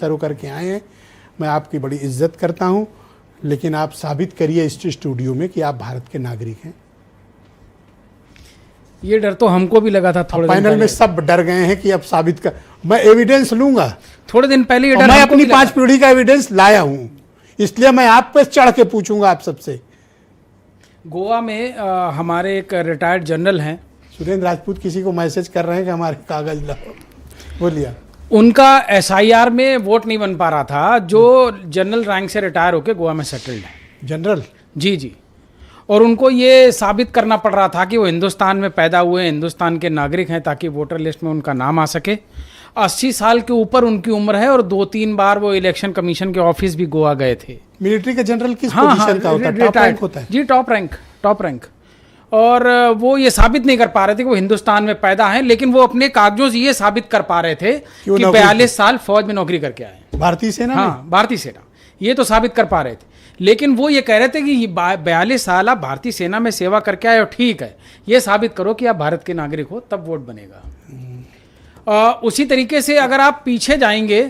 शुरू करके आए हैं। मैं आपकी बड़ी इज्जत करता हूं, लेकिन आप साबित करिए इस स्टूडियो में कि आप भारत के नागरिक हैं। ये डर तो हमको भी लगा था थोड़े दिन पैनल में सब डर गए हैं कि अब साबित कर, मैं एविडेंस लूंगा। थोड़े दिन पहले ये डर मैं हमको अपनी भी लगा 5 पीढ़ी का एविडेंस लाया हूं, इसलिए मैं आप पे चढ़ के पूछूंगा आप सबसे। गोवा में हमारे एक रिटायर्ड जनरल हैं, सुरेंद्र राजपूत किसी को मैसेज कर रहे हैं कि हमारे कागज लाओ, बोलिए। उनका एसआईआर में वोट नहीं बन पा रहा था, जो जनरल रैंक से रिटायर होकर गोवा में सेटल्ड है। जनरल? जी जी। और उनको ये साबित करना पड़ रहा था कि वो हिंदुस्तान में पैदा हुए, हिंदुस्तान के नागरिक हैं, ताकि वोटर लिस्ट में उनका नाम आ सके। 80 साल के ऊपर उनकी उम्र है और 2-3 बार वो इलेक्शन कमीशन के ऑफिस भी गोवा गए थे। मिलिट्री का जनरल किस पोजीशन का होता है? टॉप रैंक होता है? जी, टॉप रैंक। और वो ये साबित नहीं कर पा रहे थे कि वो हिंदुस्तान में पैदा हैं, लेकिन वो अपने कागजों से ये साबित कर पा रहे थे कि 42 साल फौज में नौकरी करके आए। भारतीय सेना? हाँ, भारतीय सेना, ये तो साबित कर पा रहे थे। लेकिन वो ये कह रहे थे कि 42 साल आप भारतीय सेना में सेवा करके आए हो, ठीक है, ये साबित करो कि आप भारत के नागरिक हो, तब वोट बनेगा। उसी तरीके से अगर आप पीछे जाएंगे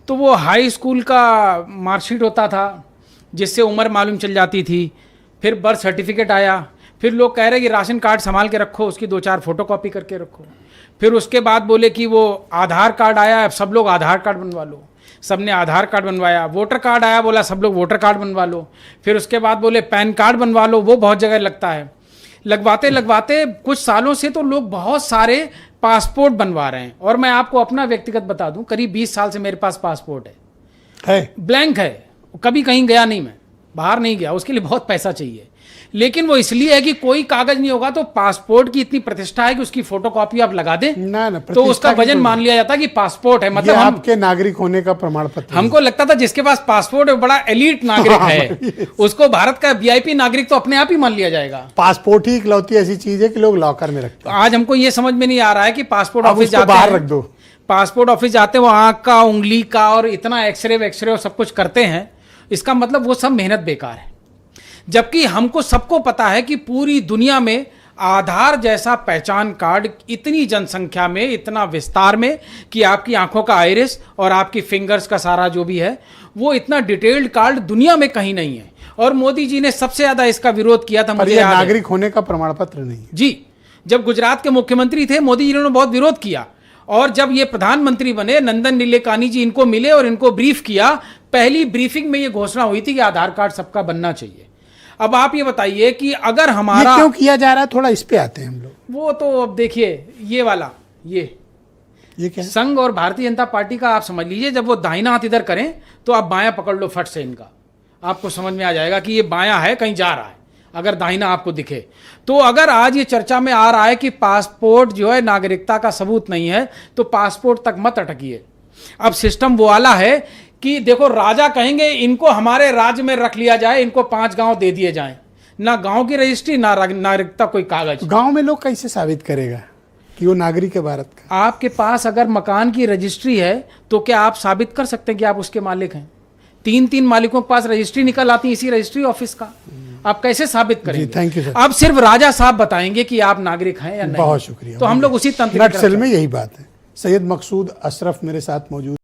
तो वो हाई स्कूल का मार्कशीट होता था, जिससे उम्र मालूम चल जाती थी। फिर बर्थ सर्टिफिकेट आया, फिर लोग कह रहे कि राशन कार्ड संभाल के रखो, उसकी 2-4 फोटोकॉपी करके रखो। फिर उसके बाद बोले कि वो आधार कार्ड आया, अब सब लोग आधार कार्ड बनवा लो। सबने आधार कार्ड बनवाया। वोटर कार्ड आया, बोला सब लोग वोटर कार्ड बनवा लो। फिर उसके बाद बोले पैन कार्ड बनवा लो, वो बहुत जगह लगता है। लगवाते लगवाते कुछ सालों से तो लोग बहुत सारे पासपोर्ट बनवा रहे हैं। और मैं आपको अपना व्यक्तिगत बता दूं, करीब 20 साल से मेरे पास पासपोर्ट है, ब्लैंक है, कभी कहीं गया नहीं, मैं बाहर नहीं गया, उसके लिए बहुत पैसा चाहिए। लेकिन वो इसलिए है कि कोई कागज नहीं होगा तो पासपोर्ट की इतनी प्रतिष्ठा है कि उसकी फोटोकॉपी आप लगा दें ना, तो उसका वजन मान लिया जाता है कि पासपोर्ट है। मतलब आपके नागरिक होने का प्रमाण पत्र। हमको लगता था जिसके पास पासपोर्ट है बड़ा एलीट नागरिक है, उसको भारत का वीआईपी नागरिक तो अपने आप ही मान लिया जाएगा। पासपोर्ट ही इकलौती ऐसी चीज है कि लोग लॉकर में रखते हैं। आज हमको ये समझ में नहीं आ रहा है कि पासपोर्ट ऑफिस जाते बाहर रख दो, पासपोर्ट ऑफिस जाते हैं, वो आंख का, उंगली का और इतना एक्सरे और सब कुछ करते हैं। इसका मतलब वो सब मेहनत बेकार है। जबकि हमको सबको पता है कि पूरी दुनिया में आधार जैसा पहचान कार्ड इतनी जनसंख्या में, इतना विस्तार में, कि आपकी आंखों का आइरिस और आपकी फिंगर्स का सारा जो भी है वो इतना डिटेल्ड कार्ड दुनिया में कहीं नहीं है। और मोदी जी ने सबसे ज्यादा इसका विरोध किया था। मुझे नागरिक होने का प्रमाण पत्र नहीं जी। जब गुजरात के मुख्यमंत्री थे मोदी जी ने बहुत विरोध किया, और जब ये प्रधानमंत्री बने नंदन नीलेकानी जी इनको मिले और इनको ब्रीफ किया। पहली ब्रीफिंग में ये घोषणा हुई थी कि आधार कार्ड सबका बनना चाहिए। अब आप ये बताइए कि अगर हमारा ये क्यों किया जा रहा है, थोड़ा इस पे आते हैं हम लोग। वो तो अब देखिए, ये वाला ये क्या संघ और भारतीय जनता पार्टी का आप समझ लीजिए, जब वो दाहिना हाथ इधर करें तो आप बायां पकड़ लो फट से इनका, आपको समझ में आ जाएगा कि ये बायां है, कहीं जा रहा है। अगर दाहिना आपको दिखे तो अगर आज ये चर्चा में आ रहा है कि पासपोर्ट जो है नागरिकता का सबूत नहीं है, तो पासपोर्ट तक मत अटकिए। अब सिस्टम वो वाला है कि देखो, राजा कहेंगे इनको हमारे राज्य में रख लिया जाए, इनको 5 गांव दे दिए जाएं, ना गांव की रजिस्ट्री ना नागरिकता कोई कागज। गांव में लोग कैसे साबित करेगा कि वो नागरिक है भारत का? आपके पास अगर मकान की रजिस्ट्री है तो क्या आप साबित कर सकते हैं कि आप उसके मालिक हैं? 3-3 मालिकों के पास रजिस्ट्री निकल आती है इसी रजिस्ट्री ऑफिस का, आप कैसे साबित करेंगे? Thank you sir. अब सिर्फ राजा साहब बताएंगे कि आप नागरिक हैं या नहीं। बहुत शुक्रिया। तो हम लोग उसी तंत्र में यही बात है। सैयद मकसूद अशरफ मेरे साथ मौजूद।